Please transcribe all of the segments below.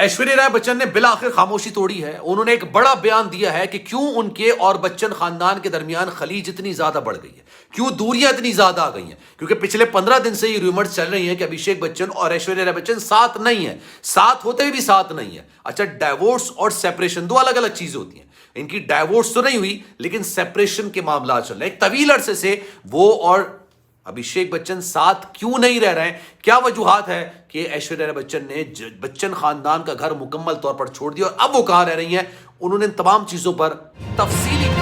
ऐश्वर्या राय बच्चन ने बिल आखिर खामोशी तोड़ी है। उन्होंने एक बड़ा बयान दिया है कि क्यों उनके और बच्चन खानदान के दरमियान खलीज इतनी ज्यादा बढ़ गई है, क्यों दूरियां इतनी ज्यादा आ गई हैं। क्योंकि पिछले 15 दिन से ये रूमर्स चल रही हैं कि अभिषेक बच्चन और ऐश्वर्या राय बच्चन साथ नहीं है, साथ होते हुए भी साथ नहीं है। अच्छा, डाइवोर्स और सेपरेशन दो अलग अलग चीजें होती हैं। इनकी डाइवोर्स तो नहीं हुई, लेकिन सेपरेशन के मामला चल रहे हैं। एक तवील अरसे से वो और अभिषेक बच्चन साथ क्यों नहीं रह रहे हैं, क्या वजूहात है कि ऐश्वर्या राय बच्चन ने बच्चन खानदान का घर मुकम्मल तौर पर छोड़ दिया और अब वो कहां रह रही हैं, उन्होंने तमाम चीजों पर तफसीली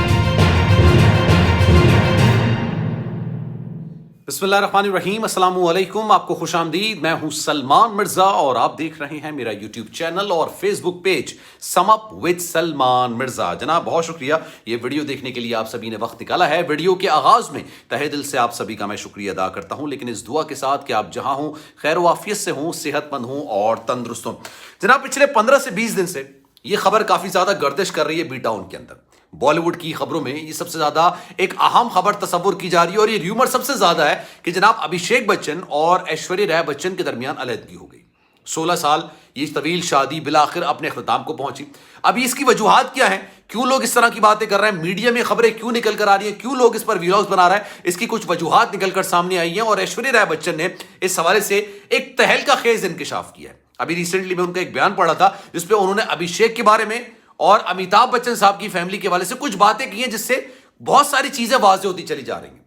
बिस्मिल्लाहिर्रहमानिर्रहीम, अस्सलामु अलैकुम। आपको खुशामदीद। मैं हूं सलमान मिर्जा और आप देख रहे हैं मेरा यूट्यूब चैनल और Facebook page sum up with Salman Mirza. जनाब, बहुत शुक्रिया ये वीडियो देखने के लिए आप सभी ने वक्त निकाला है। वीडियो के आगाज में तहे दिल से आप सभी का मैं शुक्रिया अदा करता हूं, लेकिन इस दुआ के साथ कि आप जहां हों खैर वाफियत से हों, सेहतमंद हों और तंदुरुस्त हों। जनाब, पिछले 15 से 20 दिन से ये खबर काफी ज्यादा गर्दिश कर रही है बी टाउन के अंदर। बॉलीवुड की खबरों में ये सबसे ज्यादा एक अहम खबर तस्वुर की जा रही है और ये र्यूमर सबसे ज्यादा है कि जनाब अभिषेक बच्चन और ऐश्वर्या राय बच्चन के दरमियान अलहदगी हो गई। 16 साल ये तवील शादी बिलाखिर अपने अख्ताम को पहुंची। अभी इसकी वजूहात क्या है, क्यों लोग इस तरह की बातें कर रहे हैं, मीडिया में खबरें क्यों निकल कर आ रही हैं, क्यों लोग इस पर व्लॉग्स बना रहे हैं, इसकी कुछ वजूहात निकल कर सामने आई हैं और ऐश्वर्या राय बच्चन ने इस हवाले से एक तहलका खेज इंकशाफ किया है। अभी रिसेंटली मैं उनका एक बयान पढ़ा था जिसपे उन्होंने अभिषेक के बारे में और अमिताभ बच्चन साहब की फैमिली के हवाले से कुछ बातें की हैं, जिससे बहुत सारी चीजें वाज़ेह होती चली जा रही हैं।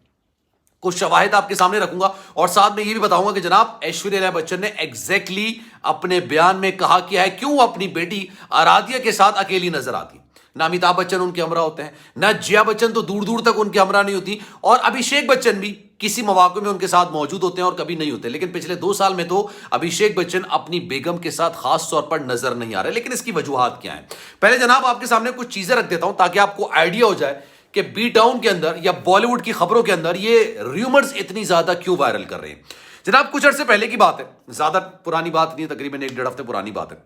कुछ शवाहिद आपके सामने रखूंगा और साथ में यह भी बताऊंगा कि जनाब ऐश्वर्या राय बच्चन ने एग्जैक्टली अपने बयान में कहा क्या है, क्यों अपनी बेटी आराध्या के साथ अकेली नजर आती। ना अमिताभ बच्चन उनके हमरा होते हैं, ना जया बच्चन तो दूर दूर तक उनके हमरा नहीं होती, और अभिषेक बच्चन भी किसी मौके में उनके साथ मौजूद होते हैं और कभी नहीं होते। लेकिन पिछले 2 साल में तो अभिषेक बच्चन अपनी बेगम के साथ खास तौर पर नजर नहीं आ रहे। लेकिन इसकी वजूहात क्या है, पहले जनाब आपके सामने कुछ चीजें रख देता हूं ताकि आपको आइडिया हो जाए कि बी टाउन के अंदर या बॉलीवुड की खबरों के अंदर ये र्यूमर्स इतनी ज्यादा क्यों वायरल कर रहे हैं। जनाब, कुछ अर्से पहले की बात है, ज्यादा पुरानी बात नहीं है, तकरीबन 1-1.5 हफ्ते पुरानी बात है।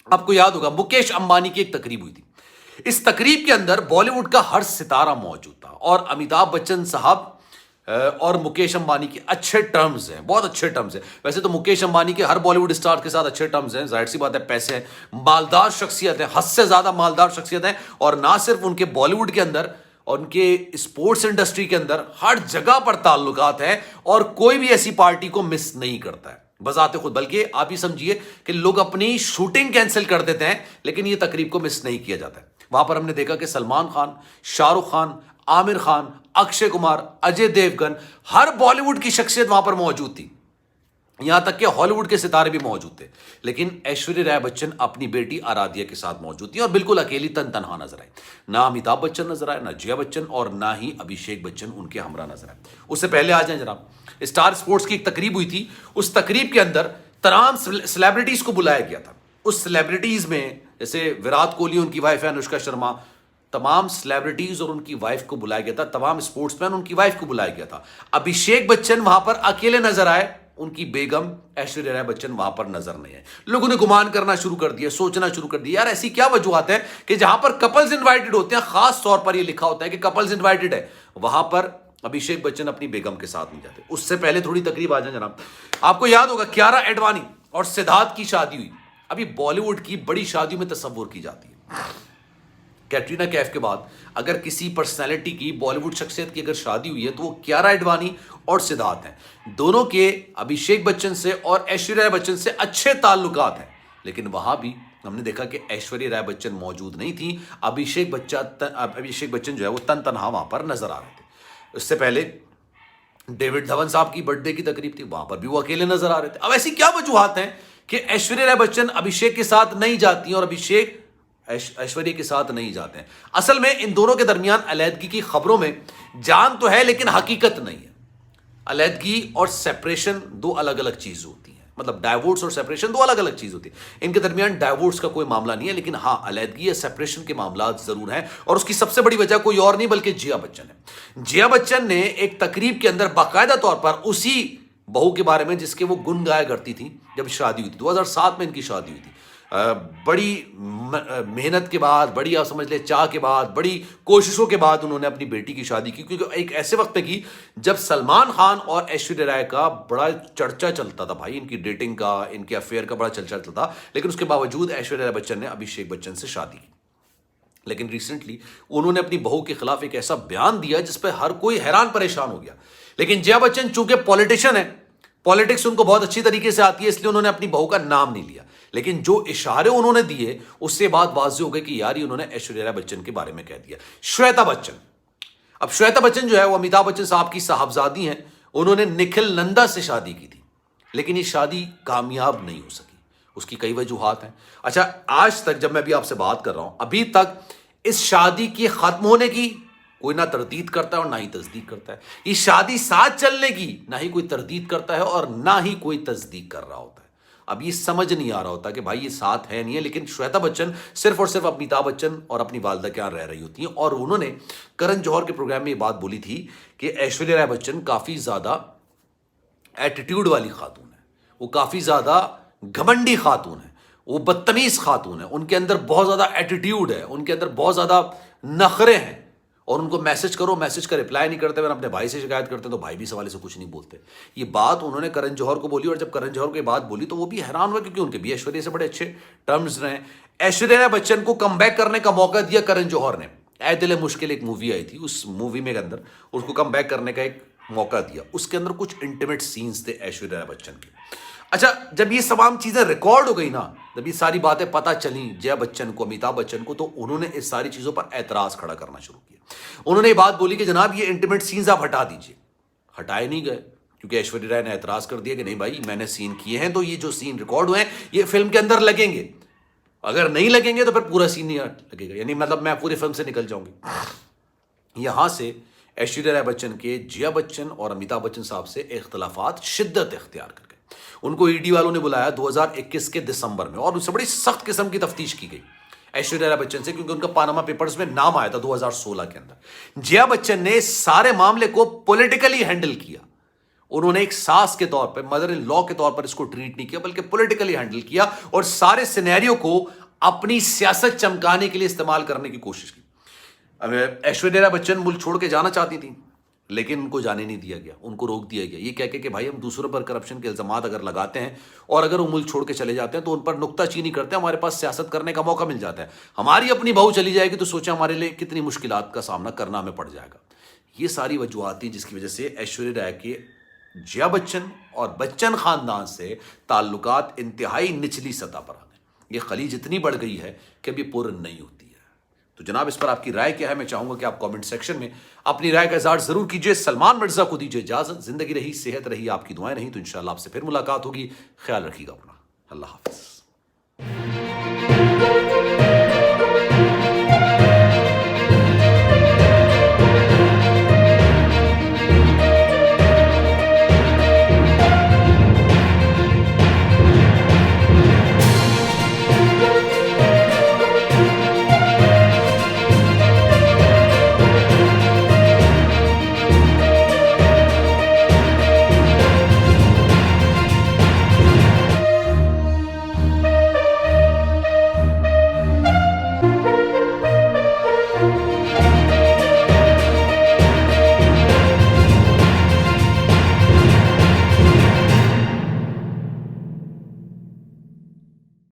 आपको याद होगा मुकेश अंबानी की एक तकरीब हुई थी। इस तकरीब के अंदर बॉलीवुड का हर सितारा मौजूद था और अमिताभ बच्चन साहब और मुकेश अंबानी के अच्छे टर्म्स हैं, बहुत अच्छे टर्म्स हैं। वैसे तो मुकेश अंबानी के हर बॉलीवुड स्टार के साथ अच्छे टर्म्स हैं, जाहिर सी बात है, पैसे हैं, मालदार शख्सियत है, हद से ज्यादा मालदार शख्सियत है। और ना सिर्फ उनके बॉलीवुड के अंदर, उनके स्पोर्ट्स इंडस्ट्री के अंदर हर जगह पर ताल्लुकात हैं और कोई भी ऐसी पार्टी को मिस नहीं करता है बजाते खुद। बल्कि आप ही समझिए कि लोग अपनी शूटिंग कैंसिल कर देते हैं लेकिन ये तकरीब को मिस नहीं किया जाता है। वहां पर हमने देखा कि सलमान खान, शाहरुख खान, आमिर खान, अक्षय कुमार, अजय देवगन, हर बॉलीवुड की शख्सियत वहां पर मौजूद थी, यहां तक कि हॉलीवुड के सितारे भी मौजूद थे। लेकिन ऐश्वर्या राय बच्चन अपनी बेटी आराध्या के साथ मौजूद थी और बिल्कुल अकेली तनहा नजर आई। ना अमिताभ बच्चन नजर आए, ना जया बच्चन और ना ही अभिषेक बच्चन उनके हमरा नजर आए। उससे पहले आ जाए जनाब, स्टार स्पोर्ट्स की एक तकरीब हुई थी। उस तकरीब के अंदर तमाम सेलिब्रिटीज को बुलाया गया था। उस सेलिब्रिटीज में जैसे विराट कोहली, उनकी वाइफ है अनुष्का शर्मा, तमाम सेलिब्रिटीज और उनकी वाइफ को बुलाया गया था। तमाम स्पोर्ट्समैन, उनकी वाइफ को बुलाया गया था। अभिषेक बच्चन वहां पर अकेले नजर आए, उनकी बेगम ऐश्वर्या राय बच्चन वहां पर नजर नहीं है। लोगों ने गुमान करना शुरू कर दिया, सोचना शुरू कर दिया, यार ऐसी क्या वजूहत है कि जहां पर कपल्स इनवाइटेड होते हैं, खास तौर पर यह लिखा होता है कि कपल्स इनवाइटेड है, वहां पर अभिषेक बच्चन अपनी बेगम के साथ नहीं जाते। उससे पहले थोड़ी तकरीब आ जाए जनाब, आपको याद होगा कियारा एडवाणी और सिद्धार्थ की शादी हुई। अभी बॉलीवुड की बड़ी शादियों में तस्वुर की जाती है, कैटरीना कैफ के बाद अगर किसी पर्सनैलिटी की, बॉलीवुड शख्सियत की अगर शादी हुई है तो वो कियारा एडवाणी और सिद्धार्थ हैं। दोनों के अभिषेक बच्चन से और ऐश्वर्या राय बच्चन से अच्छे ताल्लुकात हैं, लेकिन वहां भी हमने देखा कि ऐश्वर्या राय बच्चन मौजूद नहीं थी। अभिषेक बच्चन जो है वो तनहा वहां पर नजर आ रहे थे। उससे पहले डेविड धवन साहब की बर्थडे की तकरीब थी, वहां पर भी वो अकेले नजर आ रहे थे। अब ऐसी क्या वजूहात हैं कि ऐश्वर्या राय बच्चन अभिषेक के साथ नहीं जाती और अभिषेक ऐश्वर्या के साथ नहीं जाते हैं। असल में इन दोनों के दरमियान अलहदगी की खबरों में जान तो है लेकिन हकीकत नहीं है। अलहदगी और सेपरेशन दो अलग अलग चीज होती हैं, मतलब डाइवोर्स और सेपरेशन दो अलग अलग चीज होती है। इनके दरमियान डाइवोर्स का कोई मामला नहीं है, लेकिन हाँ अलहदगी या सेपरेशन के मामला जरूर हैं और उसकी सबसे बड़ी वजह कोई और नहीं बल्कि जया बच्चन है। जया बच्चन ने एक तकरीब के अंदर बाकायदा तौर पर उसी बहू के बारे में जिसके वो गुण गाया करती थी जब शादी हुई थी, 2007 में इनकी शादी हुई थी, बड़ी मेहनत के बाद, बड़ी आप समझ ले चाह के बाद, बड़ी कोशिशों के बाद उन्होंने अपनी बेटी की शादी की, क्योंकि एक ऐसे वक्त में की जब सलमान खान और ऐश्वर्या राय का बड़ा चर्चा चलता था भाई, इनकी डेटिंग का, इनके अफेयर का बड़ा चर्चा चलता था। लेकिन उसके बावजूद ऐश्वर्या राय बच्चन ने अभिषेक बच्चन से शादी की। लेकिन रिसेंटली उन्होंने अपनी बहू के खिलाफ एक ऐसा बयान दिया जिस पर हर कोई हैरान परेशान हो गया। लेकिन जया बच्चन चूंकि पॉलिटिशियन है, पॉलिटिक्स उनको बहुत अच्छी तरीके से आती है, इसलिए उन्होंने अपनी बहू का नाम नहीं लिया। लेकिन जो इशारे उन्होंने दिए उससे बात वाज़ेह हो गई कि यार ये उन्होंने ऐश्वर्या राय बच्चन के बारे में कह दिया। श्वेता बच्चन, अब श्वेता बच्चन जो है वो अमिताभ बच्चन साहब की साहबजादी हैं। उन्होंने निखिल नंदा से शादी की थी, लेकिन ये शादी कामयाब नहीं हो सकी। उसकी कई वजूहात हैं। अच्छा, आज तक जब मैं अभी आपसे बात कर रहा हूं, अभी तक इस शादी के खत्म होने की कोई ना तरदीद करता है और ना ही तस्दीक करता है। ये शादी साथ चलने की ना ही कोई तरदीद करता है और ना ही कोई तस्दीक कर रहा होता है। अब ये समझ नहीं आ रहा होता कि भाई ये साथ है नहीं है। लेकिन श्वेता बच्चन सिर्फ और सिर्फ अमिताभ बच्चन और अपनी वालदा के यहाँ रह रही होती हैं। और उन्होंने करण जौहर के प्रोग्राम में ये बात बोली थी कि ऐश्वर्या राय बच्चन काफ़ी ज़्यादा एटीट्यूड वाली खातून है, वो काफ़ी ज़्यादा घमंडी खातून है, वो बदतमीज़ खातून है, उनके अंदर बहुत ज़्यादा एटीट्यूड है, उनके अंदर बहुत ज़्यादा नखरे हैं। और उनको मैसेज करो, मैसेज का रिप्लाई नहीं करते। मैंने अपने भाई से शिकायत करते हैं तो भाई भी सवाल से कुछ नहीं बोलते। ये बात उन्होंने करण जौहर को बोली, और जब करण जौहर को ये बात बोली तो वो भी हैरान हुआ, क्योंकि उनके भी ऐश्वर्या से बड़े अच्छे टर्म्स रहे। ऐश्वर्या राय बच्चन को कमबैक करने का मौका दिया करण जौहर ने। ऐ दिल है मुश्किल एक मूवी आई थी, उस मूवी में के अंदर उसको कमबैक करने का एक मौका दिया। उसके अंदर कुछ इंटीमेट सीन्स थे ऐश्वर्या राय बच्चन के। अच्छा, जब ये तमाम चीज़ें रिकॉर्ड हो गई ना, जब ये सारी बातें पता चली जया बच्चन को, अमिताभ बच्चन को, तो उन्होंने इस सारी चीज़ों पर एतराज़ खड़ा करना शुरू किया। उन्होंने ये बात बोली कि जनाब ये इंटीमेट सीन्स आप हटा दीजिए। हटाए नहीं गए, क्योंकि ऐश्वर्या राय ने एतराज़ कर दिया कि नहीं भाई, मैंने सीन किए हैं तो ये जो सीन रिकॉर्ड हुए हैं ये फिल्म के अंदर लगेंगे, अगर नहीं लगेंगे तो फिर पूरा सीन नहीं लगेगा, यानी मतलब मैं पूरी फिल्म से निकल जाऊंगी। यहां से ऐश्वर्या राय बच्चन के जया बच्चन और अमिताभ बच्चन साहब से इख्तलाफात शिद्दत इख्तियार कर गए। उनको ईडी वालों ने बुलाया 2021 के दिसंबर में, और उससे बड़ी सख्त किस्म की तफ्तीश की गई ऐश्वर्या राय बच्चन से, क्योंकि उनका पानामा पेपर्स में नाम आया था 2016 के अंदर। जया बच्चन ने सारे मामले को पॉलिटिकली हैंडल किया। उन्होंने एक सास के तौर पर, मदर इन लॉ के तौर पर इसको ट्रीट नहीं किया, बल्कि पॉलिटिकली हैंडल किया और सारे सिनेरियो को अपनी सियासत चमकाने के लिए इस्तेमाल करने की कोशिश की। अब ऐश्वर्या राय बच्चन मुल्क छोड़ के जाना चाहती थी, लेकिन उनको जाने नहीं दिया गया, उनको रोक दिया गया, ये कह के कि भाई हम दूसरों पर करप्शन के इल्जामात अगर लगाते हैं और अगर वो मुल्क छोड़ के चले जाते हैं तो उन पर नुक्ताचीनी करते हैं, हमारे पास सियासत करने का मौका मिल जाता है। हमारी अपनी बहू चली जाएगी तो सोचा हमारे लिए कितनी मुश्किलात का सामना करना हमें पड़ जाएगा। ये सारी वजूहत थी जिसकी वजह से ऐश्वर्या राय के जया बच्चन और बच्चन खानदान से ताल्लुकात इंतहाई निचली सतह पर आ गए। ये खलीज इतनी बढ़ गई है कि अभी पूर्ण नहीं होती है। तो जनाब, इस पर आपकी राय क्या है? मैं चाहूंगा कि आप कमेंट सेक्शन में अपनी राय का इज़हार जरूर कीजिए। सलमान मिर्जा को दीजिए इजाजत। जिंदगी रही, सेहत रही, आपकी दुआएं रही, तो इंशाल्लाह आपसे फिर मुलाकात होगी। ख्याल रखिएगा अपना। अल्लाह हाफिज।